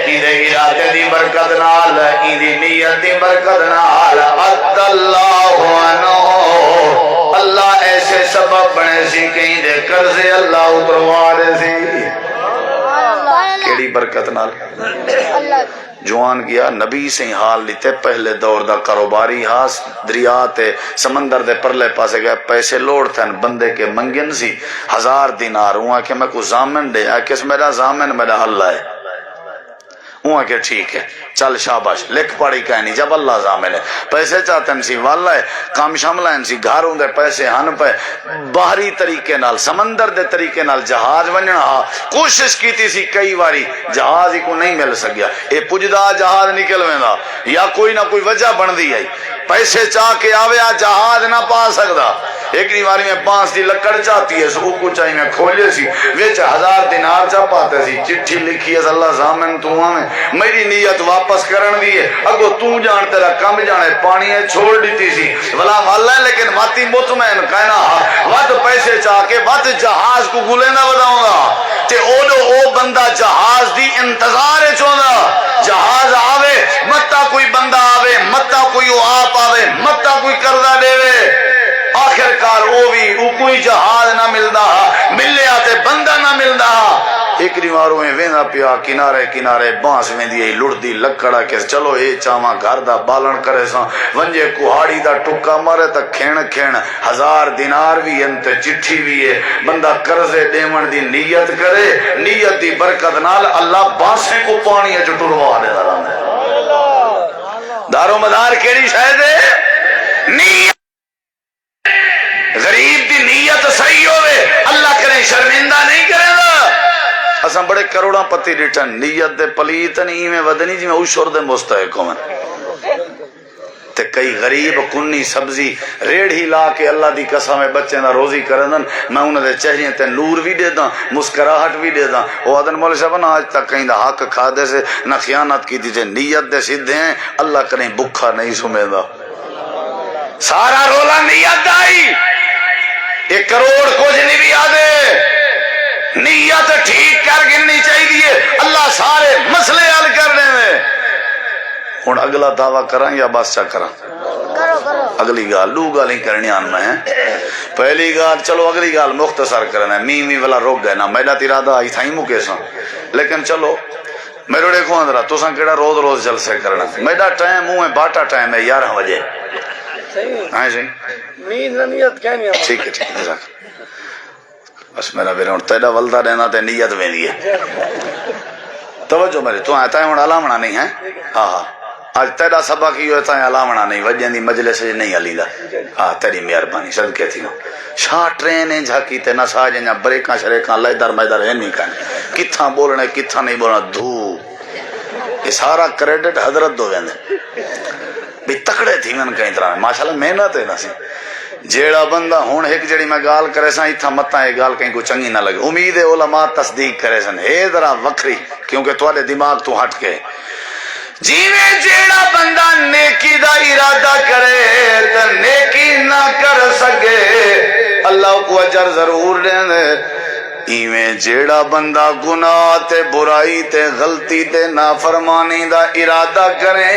ایدے ارادے دی برکت نال ایدی نیت دی برکت نال عد اللہ عنہ اللہ ایسے سبب بنے سی کہیں دے قرضے اللہ اتروا دے سی کیڑی برکت نال جوان گیا نبی سے حال لیتے پہلے دور دا کاروباری ہاس دریا تے سمندر دے پرلے پاسے گئے پیسے لوڑ تھے بندے کے منگن سی 1000 دینار ہوا کہ میں کو زامن دے کس میرا زامن میرا اللہ ہے ہوا کہ ٹھیک ہے چل شاباش لکھ پڑی کہنی جب اللہ زامن ہے پیسے چاہتے ہیں سی والا ہے کام شاملہ ہیں سی گھاروں دے پیسے ہن پہ باہری طریقے نال سمندر دے طریقے نال جہاز ونجنا کوشش کی تھی سی کئی باری جہاز ہی کو نہیں مل سکیا اے پجدہ جہاز نکل ویندہ یا کوئی نہ کوئی وجہ بن دی ہے پیسے چاہ کے آوے جہاز نہ پا سکدا ایک باری میں 5 دی لکڑ چاہتی ہے سو کو چاہی میں کھولے سی ویچ 1000 دینار چاہ پاتے سی چٹھی لکھی ہے اللہ زامن تو ہمیں میری نیت واپس کرن دی ہے اگو تو جان تیرا کم جانے پانی ہے چھوڑ دیتی سی ولا والا ہے لیکن واتی مطمئن کہنا وقت پیسے چاہ کے وقت جہاز کو گلے نہ بتاؤں گا تے او بندہ جہاز دی انتظار چوندا جہاز آوے متا کوئی بندہ آوے متا کوئی آپ آوے متا کوئی قرضہ دے آخر کار او کوئی جہاز نہ ملدا ملے آتے بندہ نہ ملدا ایک ریواروں میں وینا پیا کنارے بانس میں دی لڑدی لکڑا کے چلو اے چاواں گھر دا بالن کرے سا ونجے کوہاڑی دا ٹکا مارے تا کھین 1000 دینار بھی انت چٹھی بھی ہے بندہ قرضے دیون دی نیت کرے نیت دی برکت نال اللہ بانسیں کو پانی اچ ٹروا دے دارو مدار کیڑی شاید ہے نیت غریب دی نیت صحیح ہوئے اللہ کرے شرمندہ نہیں کرے گا اساں بڑے کروڑاں پتی ڈٹن نیت دے پلیت نہیں میں ودنی جی میں اوشور دے مستحق ہوں تے کئی غریب کنی سبزی ریڑ ہی لا کے اللہ دی قسم ہے بچے نہ روزی کرندن میں انہاں دے چہرے تے نور بھی دے داں مسکراہٹ بھی دے داں او آدن مولوی صاحب نہ آج تک کہیں دا حق کھا دے سے نہ خیانت کی دی نیت دے سیدھے ہیں اللہ کریں بھکھا نہیں سمیدا سارا رولا نیت آئی 1 کروڑ کچھ نہیں بھی آدھے نیت ٹھیک کر گننی چاہیے اللہ سارے مسئلے حل کر دیں میں ہن اگلا دعویٰ کراں یا بس چا کراں اگلی گال دو گالیں کرنی آن میں پہلی گال چلو اگلی گال مختصر کرنا ہے می والا روک گئے نا میرا ارادہ آئی تھا ہی مکے سا لیکن چلو میرے دیکھو اندرا تو ساں کیڑا روز جلسے کرنا میرا ٹائم ہوں ہے باٹا ٹائم ہے 11 بجے ہاں جی ٹھیک ہے بس میرا بیرے تیرا ولدہ رہنا تے نیت میں دیئے توجہ میرے تو آتا ہے ہوں علامنا نہیں ہے ہاں آج تیرا سبق ہی ہوتا ہے علامنا نہیں وجہ دی مجلس نہیں علی دا ہاں تیری مہربانی صدقے تھی شاہ ٹرینیں جھاکی تے نہ ساجے نہ بریکاں شریکاں لیدر میدر ہے نہیں کہنے کتھاں بولنے کتھاں نہیں بولنا دھو یہ سارا کریڈٹ حضرت دو ویندے بھی تکڑے تھی من کہیں طرح ماشاءاللہ محنت ہے نا سی جیڑا بندہ ہون ایک جڑی میں گال کرے سا اتھا متا یہ گال کہیں کو چنگی نہ لگے، امید علماء تصدیق کرے سن اے ذرا وکری کیونکہ تواڈے دماغ تو ہٹ کے جیویں جیڑا بندہ نیکی دا ارادہ کرے تے نیکی نہ کر سکے اللہ کو اجر ضرور دے، ایویں جیڑا بندہ گناہ تے برائی تے غلطی تے نافرمانی دا ارادہ کرے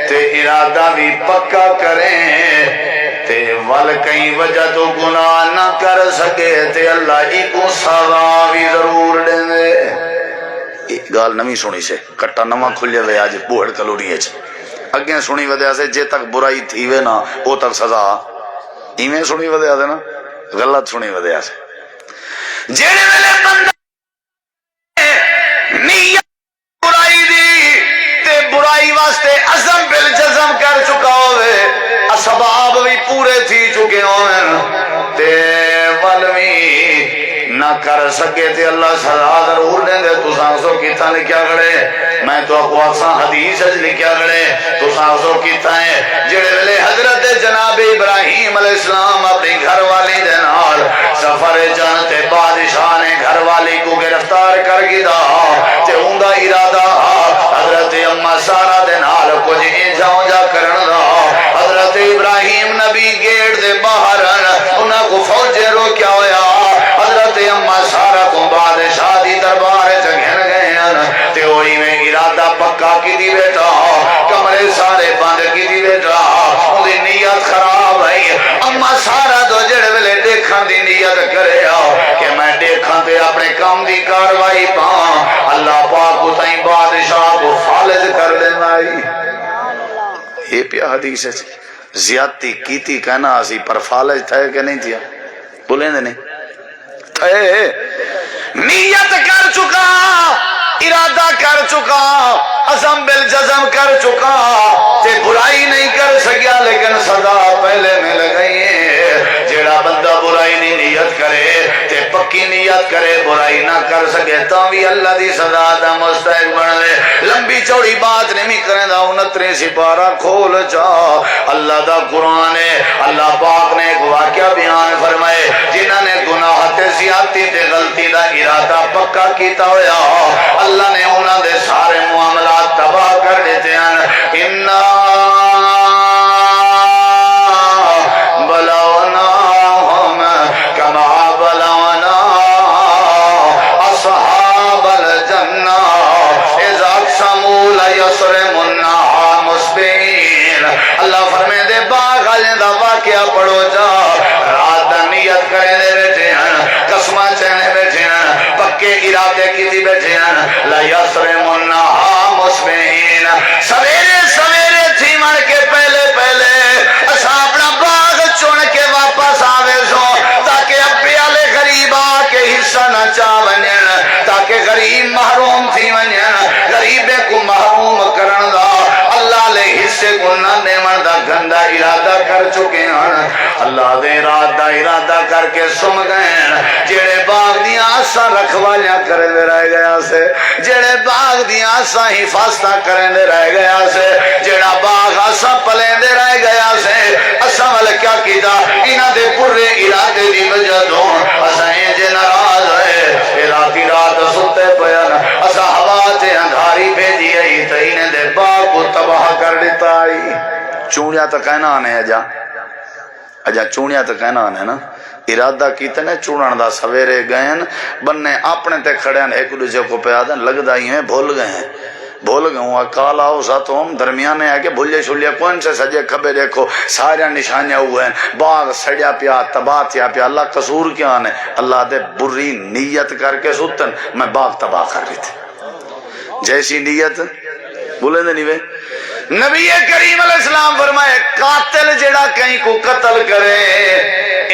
تے ارادہ بھی پکا کرے تے ول کئی وجہ تو گناہ نہ کر سکے تے اللہ ہی کو سزا بھی ضرور دے۔ گال نمی سنی سے کٹا نما کھلے وے آج بوڑ کلوڑی چ اگیں سنی ودیا سے جے تک برائی تھی وے نا او تک سزا ایویں سنی ودیا سے نا غلط سنی ودیا سے جیڑے ویلے بندہ نیت برائی دی تے برائی واسطے عزم بالجزم کر چکا ہوئے اسباب بھی پورے تھی چکے ہوئے تے ولوی نہ کر سکے تے اللہ سزا ضرور دیں دے۔ تو سانسو کیتا لکھیا گھڑے میں تو اکو آسان حدیث لکھیا گھڑے تو سانسو کیتا ہے جڑے ویلے حضرت جناب ابراہیم علیہ السلام اپنی گھر والی دے نال سفر جانتے بادشاہ نے گھر والی کو گرفتار کر گیا تے اوندا ارادہ حضرت اما سارا دے نال کچھ جاؤں جا کرن دا حضرت ابراہیم نبی گیٹ دے باہر انہاں کو فوجے روکیا ہویا حضرت اما سارا کو بادشاہ دی دربار چگھن گئے ہیں تے ہوئی میں ارادہ پکا کی دی بیٹا کمرے سارے بند کی دی بیٹا انہی نیت خراب ہے اما سارا دو جڑے ویلے دیکھن دی نیت کرے کہ میں دیکھن تے اپنے کام دی کاروائی پاں اللہ پاک کو تائیں بادشاہ کو فالج کر دینا یہ پیا حدیث ہے زیادتی کیتی کہنا اسی پر فالج تھے کہ نہیں تھیا بولیں دے نہیں نیت کر چکا ارادہ کر چکا عزم بالجزم کر چکا تے برائی نہیں کر سکیا لیکن سزا پہلے مل گئی ہے۔ جیڑا بندہ برائی نہیں نیت کرے تے پکی نیت کرے برائی نہ کر سکے تا بھی اللہ دی سزا دا مستحق بن لے۔ لمبی چوڑی بات نہیں کریں دا 69 سپارہ کھول جا اللہ دا قرآن ہے۔ اللہ پاک نے ایک واقعہ بیان فرمائے جنہاں نے گناہ تے زیادتی تے غلطی دا ارادہ پکا کیتا ہویا اللہ نے انہاں دے سارے معاملات تباہ کر دیتے ہیں۔ اِنَّا بَلَوْنَاهُمْ كَمَا بَلَوْنَا أَصْحَابَ الْجَنَّةِ إِذْ أَقْسَمُوا لَيَصْرِمُنَّهَا مُصْبِحِينَ۔ اللہ فرمائے دے باغ والے دا واقعہ پڑھو جا رات دا نیت کرے دے بیٹھے ہیں قسمہ چہنے بیٹھے ہیں پکے ارادے کی دی بیٹھے ہیں لَيَصْرِمُنَّهَا مُصْبِحِينَ سویرے سویرے تھی مر کے پہلے پہلے اسا اپنا باغ چن کے واپس آوے سو تاکہ ابے والے غریب آ کے حصہ نہ چا ونجن تاکہ غریب محروم تھی ونجن غریبے کو محروم کرن دا اللہ لے حصے کو نہ دیون دا گندا ارادہ کر چکے ہیں۔ اللہ دے ارادہ ارادہ کر کے سم گئے جڑے باغ دیاں آساں رکھوالیاں کریں دے رہ گیا سے جڑے باغ دیاں آساں حفاظتاں کریں دے رہ گیا سے جڑا باغ آساں پلیں دے رہ گیا سے اساں والے کیا کیتا انہاں دے پورے ارادے دی وجہ تو اساں انجے ناراض ہے راتی رات ستے پیان اساں ہوا تے اندھاری بھیجی آئی تے انہیں دے باغ کو تباہ کر دیتا آئی۔ چونیا تو کہنا آنے اجا چونیا تو کہنا آنے نا ارادہ کیتے نے چونن دا سویرے گئن بننے اپنے تے کھڑے ہیں ایک دوسرے کو پہ آدھیں لگدا ہی ہیں بھول گئے ہیں بھول گئے ہوں کالا ہو ساتھ ہم درمیانے ہے کہ بھلے شلے کون سے سجے کھبے دیکھو سارے نشانیاں ہوئے ہیں باغ سڑیا پیا تباہ تھیا پیا اللہ قصور کیا آنے اللہ دے بری نیت کر کے ستن میں باغ تباہ کر رہی تھی جیسی نیت بولے دے نہیں وے نبی کریم علیہ السلام فرمائے قاتل جڑا کہیں کو قتل کرے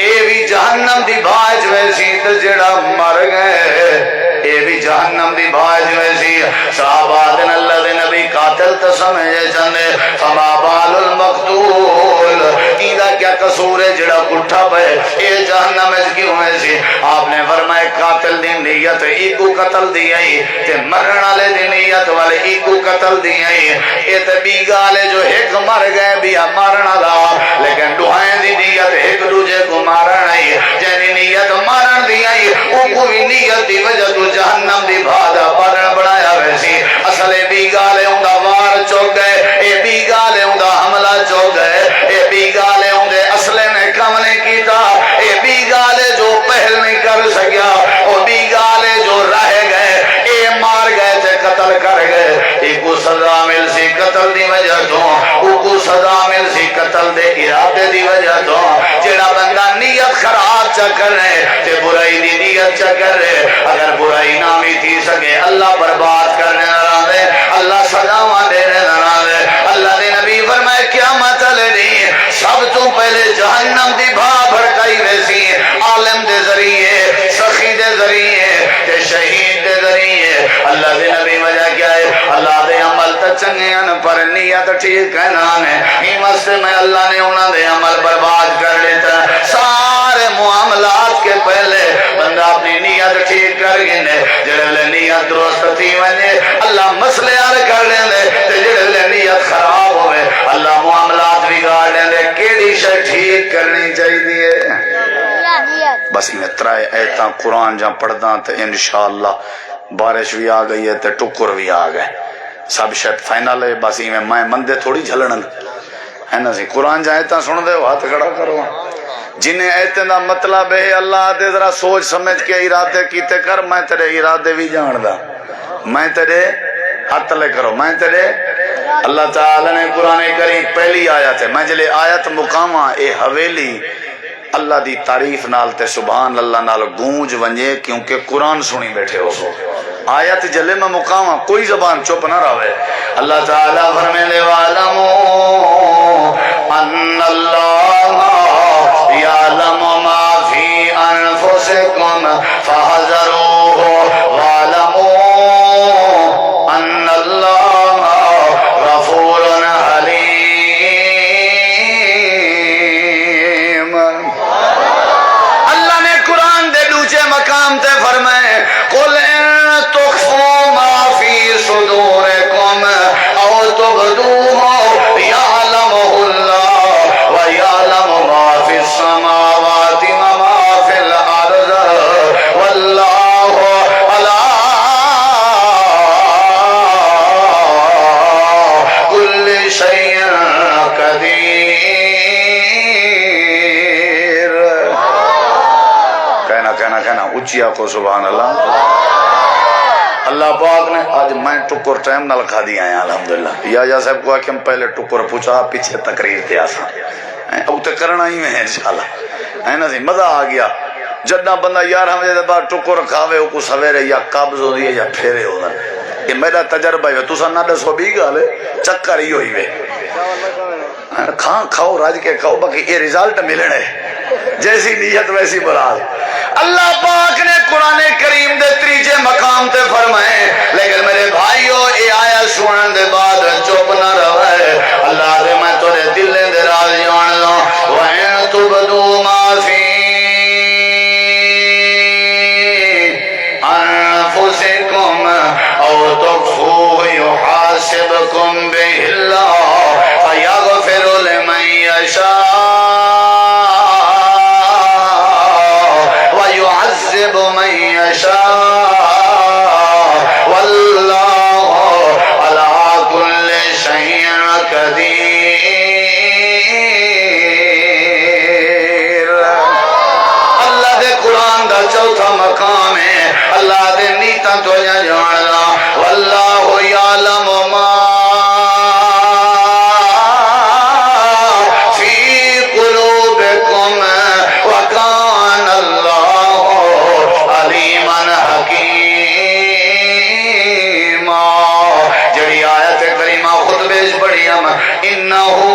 اے بھی جہنم دی بھاج ویسی تو جڑا مر گئے اے بھی جہنم دی بھاج ویسی صحابہ دن اللہ دے نبی قاتل تو سمجھے چندے فما بال المقتول ایدہ کیا قصور ہے جڑا کٹھا پہ اے جہنم اس کیوں ویسی آپ نے فرمائے قاتل دی نیت ایکو قتل دی آئی تے مرن والے دی نیت والے ایکو قتل دی آئی اے تے بی گالے جو ایک مر گئے بیا مارن والا لیکن دوہائیں دی نیت ایک دوجے کو مارن آئی جنی نیت مارن دی آئی او کوئی نیت دی وجہ تو جہنم دی بھادا پڑھن بڑھایا ویسی اصل بی گالے ہوں دا وار چوک گئے اے بی گالے ہوں دا حملہ چوک گئے اے بی گالے ہوں دے اصلے میں کم نہیں کیتا اے بی گالے جو پہل نہیں کر سکیا او بی گالے جو رہ گئے اے مار گئے تے قتل کر گئے ایکو سزا مل سی قتل دی وجہ تو اوکو سزا مل سی قتل دے ارادے دی وجہ تو جڑا بندہ نیت خراب چکر رہے تے برائی دی نیت چکر رہے اگر برائی نامی تھی سکے اللہ برباد کرنے نرادے اللہ سزاواں دینے نرادے اللہ دے نبی فرمائے قیامت لڑی سب تو پہلے جہنم دی بھا بھڑکائی ویسی عالم دے ذریعے سخی دے ذریعے تے شہید دے ذریعے اللہ دے نبی وجہ کیا ہے اللہ دے عمل تا چنگے ان پر نیت ٹھیک کہنا ہے ہمت سے میں اللہ نے انہاں دے عمل برباد کر لیتا سارے معاملات کے پہلے بندہ اپنی نیت ٹھیک کر گنے جڑے نیت درست تھی ونے اللہ مسئلے حل کر لیں تے جڑے نیت خراب ہوئے اللہ معاملات بگاڑ لیں کیڑی شے ٹھیک کرنی چاہیے بس میں ترائے ایتاں قرآن جہاں پڑھدا تے انشاءاللہ بارش بھی آ گئی ہے تے ٹکر بھی آ گئے سب شاید فائنل ہے بس میں مندے تھوڑی جھلن ہے نا سی قرآن جہاں ایتاں سن دے ہاتھ کھڑا کرو جنہیں ایتاں دا مطلب ہے اللہ دے ذرا سوچ سمجھ کے ارادے کیتے کر میں تیرے ارادے بھی جان دا میں تیرے ہاتھ لے کرو میں تیرے اللہ تعالی نے قرآن کریم پہلی آیت ہے میں جلے آیت مقامہ اے حویلی اللہ دی تعریف نال تے سبحان اللہ نال گونج ونجے کیونکہ قرآن سنی بیٹھے ہو سو آیت جلے میں مقامہ کوئی زبان چپ نہ رہے اللہ تعالیٰ فرمینے وَعَلَمُوا أَنَّ اللَّهَ يَعْلَمُ مَا فِي أَنفُسِكُمْ فَاحْذَرُوهُ وَاعْلَمُوا أَنَّ اللَّهَ غَفُورٌ حَلِيمٌ اللہ نے قرآن دے دوسرے مقام تے فرمائے قُلْ إِن تُخْفُوا مَا فِي صُدُورِكُمْ أَوْ تُبْدُوهُ يَعْلَمُهُ اللَّهُ وَيَعْلَمُ مَا فِي السَّمَاوَاتِ وَمَا فِي الْأَرْضِ وَاللَّهُ عَلَىٰ كُلِّ شَيْءٍ قَدِيرٌ کہنا اچیا کو سبحان اللہ اللہ پاک نے آج میں ٹکر ٹائم نہ لکھا دیا ہے الحمدللہ یا صاحب کو کہ ہم پہلے ٹکر پوچھا پیچھے تقریر تے آسا اب تے کرنا ہی میں ہے انشاءاللہ ہے نا سی مزہ آ گیا جدہ بندہ 11 بجے دے بعد ٹکر کھاوے کو سویرے یا قبض ہو دی یا پھیرے ہو دا یہ میرا تجربہ ہے تو سن نہ دسو بھی گالے چکر ہی ہوئی وے کھاؤ راج کے کھاؤ باقی یہ رزلٹ ملنے جیسی نیت ویسی مراد اللہ پاک نے قرآن کریم دے تیجے مقام تے فرمائے لیکن میرے بھائیو اے آیا سنن دے بعد چپ نہ رہے اللہ دے میں تورے دل دے راز جان لوں وَإِن تُبْدُوا مَا فِي أَنفُسِكُمْ أَوْ تُخْفُوهُ يُحَاسِبْكُم بِهِ اللَّهُ فَيَغْفِرُ لِمَن يَشَاءُ وَيُعَذِّبُ مَن يَشَاءُ وَاللَّهُ عَلَىٰ كُلِّ شَيْءٍ قَدِيرٌ اللہ دے قرآن دا چوتھا مقام ہے اللہ دے نیتاں تو جاننا واللہ یعلم ما فی قلوبکم وکان اللہ علیما حکیما جڑی آیت کریمہ خطبے پڑھی ہم انہو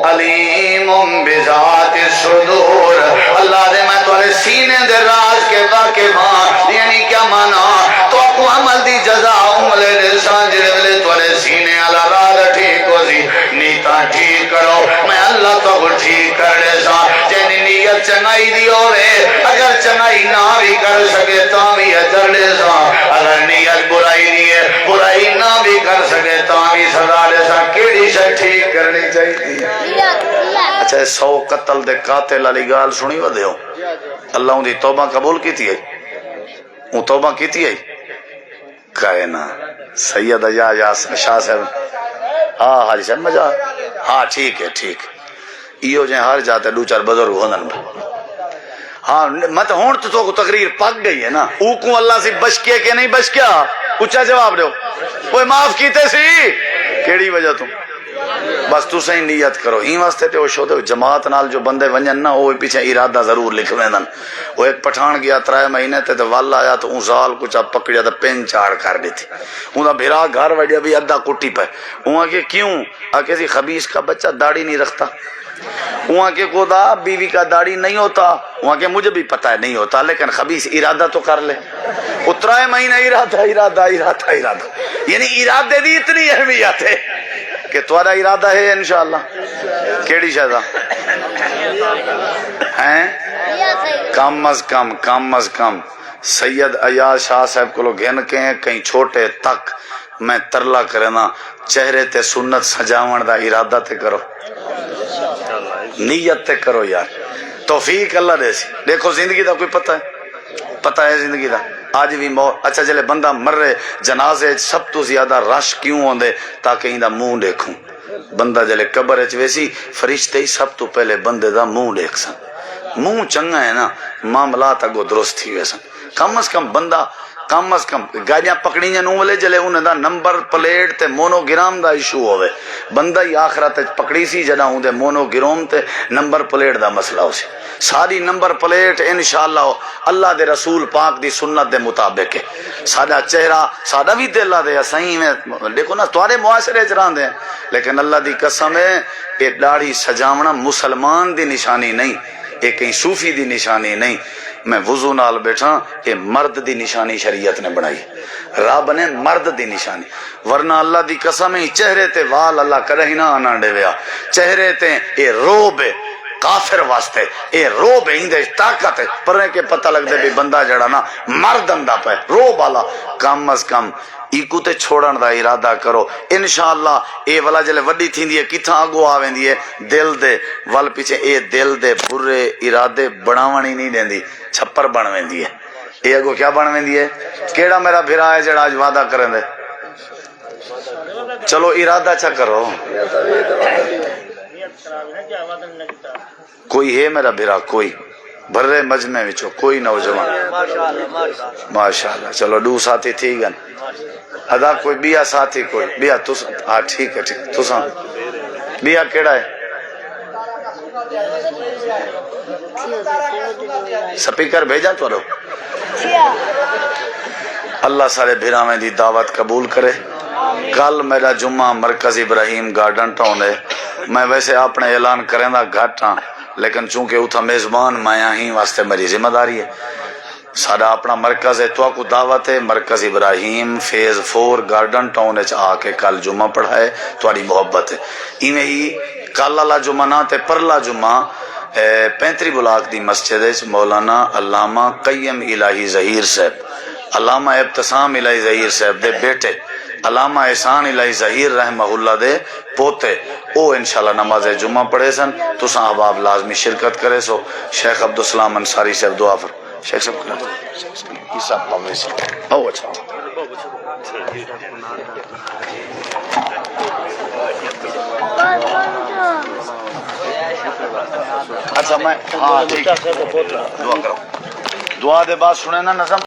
علیم بذات الصدور اللہ دے میں تمہارے سینے دے راز کے واقف ہاں یعنی کیا مانا تو کو عمل دی جزا عملے دے سانجرے ویلے تمہارے سینے اللہ راز ٹھیک ہو سی نیتا ٹھیک کرو میں اللہ تو کو ٹھیک کرنے سا جنی نیت چنائی دی ہوئے اگر چنائی نہ بھی کر سکے تو شے ٹھیک کرنی چاہیے. اچھا 100 قتل دے قاتل والی گال سنی ودے ہو اللہ ان دی توبہ قبول کیتی ہے وہ توبہ کیتی ہے کہے نا سید یا شاہ صاحب ہاں حاجی صاحب مجھا ہاں ٹھیک ہے ٹھیک ایو جائیں ہر جاتے دو چار بزرگ ہوندن ہاں مت ہون تو کو تقریر پک گئی ہے نا او کو اللہ سے بچ کے کہ نہیں بچ کیا اچھا جواب دو کوئی معاف کیتے سی کیڑی وجہ تم بس تو صحیح نیت کرو ہی واسطے تے وہ شو دے جماعت نال جو بندے ونجن نا وہ پیچھے ارادہ ضرور لکھ ویندن وہ ایک پٹھان گیا 3 مہینے تے ول آیا تو اون سال کچھ پکڑیا تے پین چاڑ کر دیتی اوندا بھرا گھر وڑیا بھی ادھا کٹی پے اون کہ کیوں کہ سی خبیث کا بچہ داڑھی نہیں رکھتا وہاں کے خدا بیوی کا داڑھی نہیں ہوتا وہاں کے مجھے بھی پتا ہے نہیں ہوتا لیکن خبیث ارادہ تو کر لے 3 مہینے ارادہ یعنی ارادے دی اتنی اہمیت ہے کہ تمہارا ارادہ ہے انشاءاللہ کیڑی شہزا ہیں کم از کم سید ایاز شاہ صاحب کو لوگ گھن کے ہیں کہیں چھوٹے تک میں ترلا کرنا چہرے تے سنت سجاون دا ارادہ تے کرو نیت تے کرو یار توفیق اللہ دے سی دیکھو زندگی دا کوئی پتہ ہے زندگی دا آج بھی موت اچھا چلے بندہ مر رہے جنازے سب تو زیادہ رش کیوں ہوندے تاکہ ہی دا منہ دیکھوں بندہ جلے قبر اچ ویسی فرشتے ہی سب تو پہلے بندے دا منہ دیکھ سن منہ چنگا ہے نا معاملات اگو درست تھی ویسن کم از کم بندہ کم از کم گاڑیاں پکڑیاں نو ولے جلے انہیں دا نمبر پلیٹ تے مونو گرام دا ایشو ہوئے بندہ ہی آخرت پکڑی سی جنا ہوں دے مونو گرام تے نمبر پلیٹ دا مسئلہ ہو سی ساری نمبر پلیٹ انشاءاللہ اللہ دے رسول پاک دی سنت دے مطابق ہے سادہ چہرہ سادہ بھی دے اللہ دے صحیح میں دیکھو نا توارے معاشرے چران دے لیکن اللہ دی قسم ہے یہ داڑھی سجاونا مسلمان دی نشانی نہیں یہ کہیں صوفی دی نشانی نہیں میں وضو نال بیٹھا یہ مرد دی نشانی شریعت نے بنائی رب نے مرد دی نشانی ورنہ اللہ دی قسم ہی چہرے تے وال اللہ کرے ہی نہ آنا ڈے ویا چہرے تے یہ روب ہے کافر واسطے یہ روب ہے اندے طاقت ہے پر کے پتہ لگ دے بھی بندہ جڑا نا مرد اندہ پہ روب والا کم از کم ایکو تے چھوڑن دا ارادہ کرو انشاءاللہ اے والا جلے وڈی تھیندی ہے کتھاں آگو آویندی ہے دل دے ول پیچھے اے دل دے برے ارادے بڑھاونی نہیں دیندی چھپر بن ویندی ہے اے اگو کیا بن ویندی ہے کیڑا میرا بھرا ہے جڑا آج وعدہ کریں دے چلو ارادہ چا کرو کوئی ہے میرا بھرا کوئی بھرے مجمع وچوں کوئی نوجوان ماشاءاللہ چلو 2 ساتھی تھی گن ادا کوئی بیا ساتھی کوئی بیا تس ہاں ٹھیک ہے ٹھیک تساں بیا کیڑا ہے سپیکر بھیجا تو رو اللہ سارے بھراویں دی دعوت قبول کرے کل میرا جمعہ مرکز ابراہیم گارڈن ٹاؤن ہے میں ویسے اپنے اعلان کریں دا گھٹ ہاں لیکن چونکہ اتھا میزبان مایا ہی واسطے میری ذمہ داری ہے سارا اپنا مرکز ہے تو آپ کو دعوت ہے مرکز ابراہیم فیز 4 گارڈن ٹاؤن آ کے کل جمعہ پڑھائے تھوڑی محبت ہے ایویں ہی کل اللہ جمعہ نہ تے پرلا جمعہ 35 بلاک دی مسجد ہے مولانا علامہ قیم الہی ظہیر صاحب علامہ ابتسام الہی ظہیر صاحب دے بیٹے علامہ احسان الہی ظہیر رحمہ اللہ دے پوتے او انشاءاللہ نماز جمعہ پڑھے سن تو ساں احباب لازمی شرکت کرے سو شیخ عبدالسلام انصاری صاحب دعا پر شیخ صاحب کنا یہ صاحب پاوے سے او اچھا اچھا میں ہاں ٹھیک دعا کرو دعا دے بعد سنے نا نظم